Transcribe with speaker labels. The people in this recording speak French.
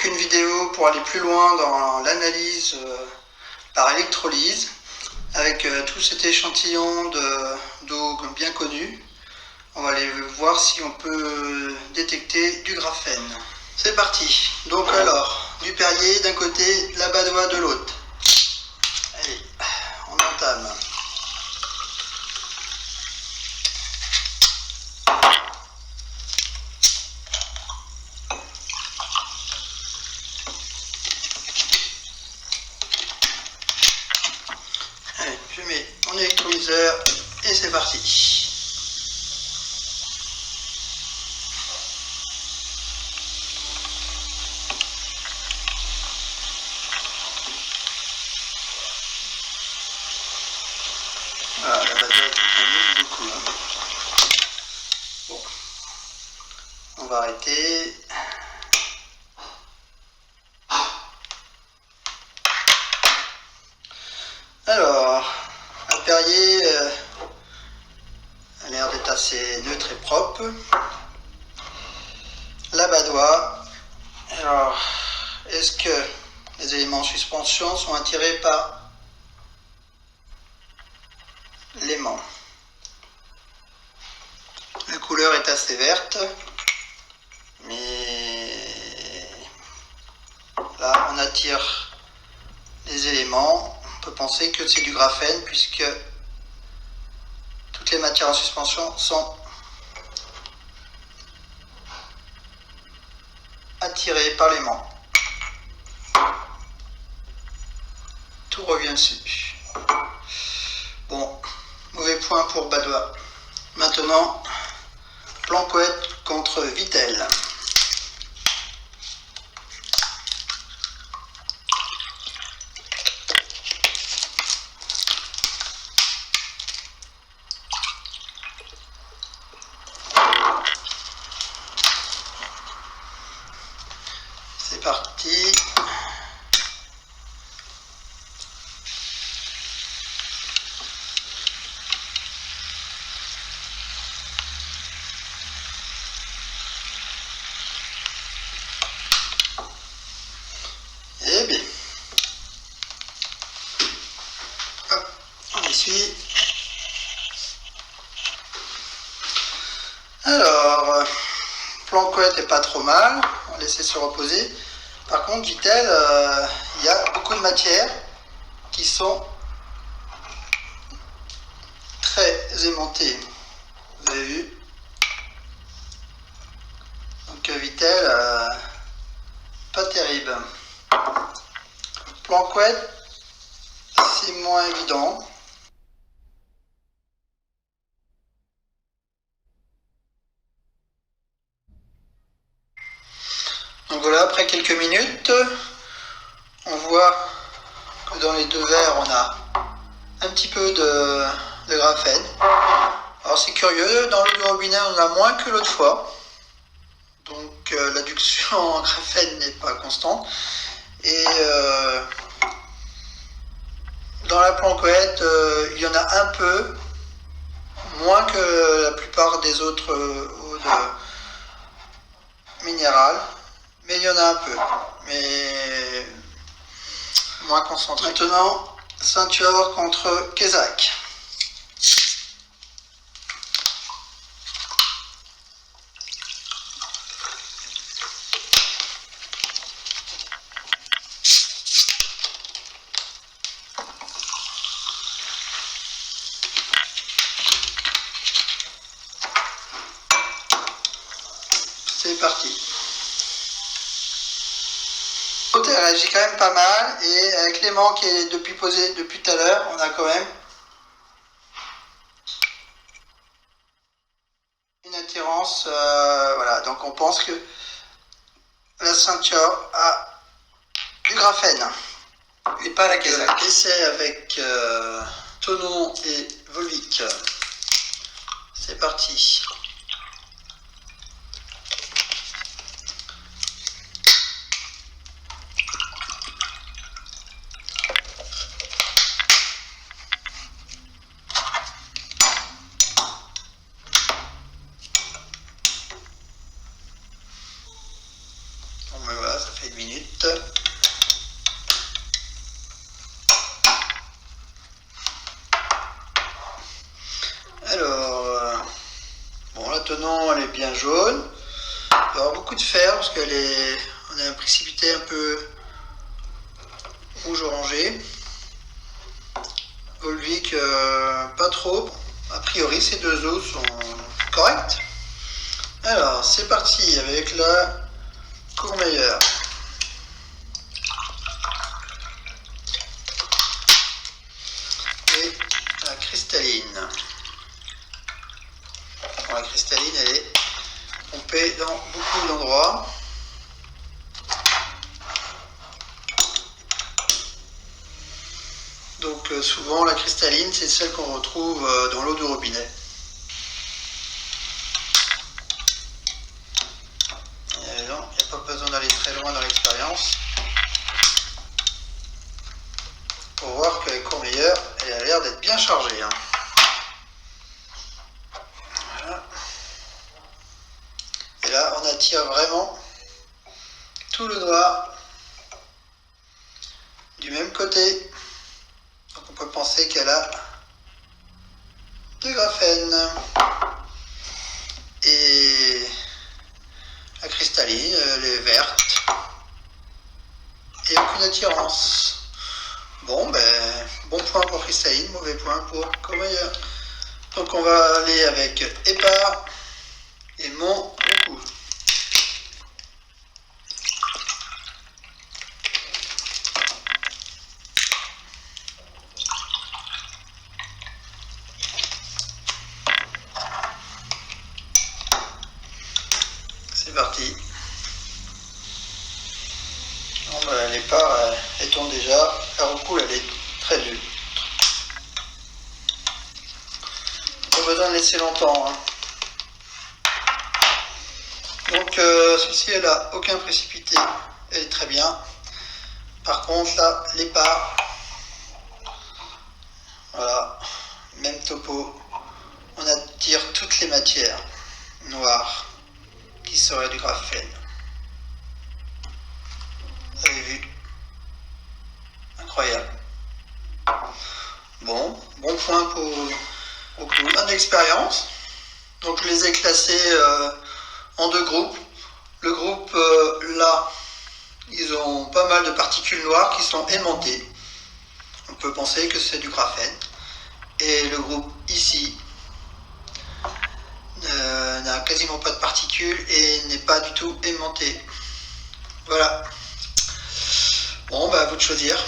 Speaker 1: donc une vidéo pour aller plus loin dans l'analyse par électrolyse avec tout cet échantillon d'eau bien connu. On va aller voir si on peut détecter du graphène. C'est parti. Donc alors, du Perrier d'un côté, de la Badois de l'autre. Allez, on entame. Allez, je mets mon électrolyseur et c'est parti. Voilà, la Badois est beaucoup. Hein. Bon, on va arrêter. Alors, un Perrier a l'air d'être assez neutre et propre. La Badois, alors, est-ce que les éléments en suspension sont attirés par l'aimant? La couleur est assez verte, mais là on attire les éléments. On peut penser que c'est du graphène puisque toutes les matières en suspension sont attirées par l'aimant. Tout revient dessus. Bon, mauvais point pour Badois. Maintenant, Planquette contre Vittel. C'est parti. Eh bien, hop, on essuie. Alors, Planquette est pas trop mal, on va laisser se reposer. Par contre, Vittel, il y a beaucoup de matières qui sont très aimantées. Vous avez vu? Donc Vittel, pas terrible. Planquette, c'est moins évident. Donc voilà, après quelques minutes, on voit que dans les deux verres, on a un petit peu de graphène. Alors c'est curieux, dans l'eau du robinet, on en a moins que l'autre fois. Donc l'adduction en graphène n'est pas constante. Et dans la Planquette, il y en a un peu, moins que la plupart des autres eaux minérales. Mais il y en a un peu, mais moins concentré. Maintenant, Ceinture contre Kézak. C'est parti. Elle réagit quand même pas mal et avec l'aimant qui est depuis posé depuis tout à l'heure, on a quand même une attirance. Voilà, donc on pense que la ceinture a du graphène et pas la Kézak. Essai avec Tonon et Volvic. C'est parti. Bon ben voilà, ça fait 1 minute. vite. Alors, bon, la tenant elle est bien jaune. Il va y avoir beaucoup de fer parce on a un précipité un peu rouge-orangé. Volvic, pas trop. A priori, ces deux os sont corrects. Alors, c'est parti avec la Courmayeur. Et la cristalline. Bon, la cristalline, elle est pompée dans beaucoup d'endroits. Donc souvent la cristalline, c'est celle qu'on retrouve dans l'eau du robinet. Et non, il n'y a pas besoin d'aller très loin dans l'expérience pour voir que la Courmayeur, elle a l'air d'être bien chargée. Hein. Voilà. Et là, on attire vraiment tout le noir du même côté. Donc on peut penser qu'elle a du graphène. Et la cristalline, elle est verte. Et aucune attirance. Bon, ben, bon point pour cristalline, mauvais point pour Courmayeur. Donc on va aller avec Épars et Mon Goncourt. C'est parti. Bon, ben, l'épars, elle tombe déjà. La roucoule, elle est très dure. Pas besoin de laisser longtemps. Hein. Donc, celle-ci, elle n'a aucun précipité. Elle est très bien. Par contre, là, l'épars, voilà, même topo. On attire toutes les matières noires qui seraient du graphène. Vous avez vu? Incroyable. Bon point pour beaucoup d'expérience. Donc je les ai classés en deux groupes. Le groupe là, ils ont pas mal de particules noires qui sont aimantées. On peut penser que c'est du graphène. Et le groupe ici n'a quasiment pas de particules et n'est pas du tout aimanté. Voilà. Bon, bah à vous de choisir.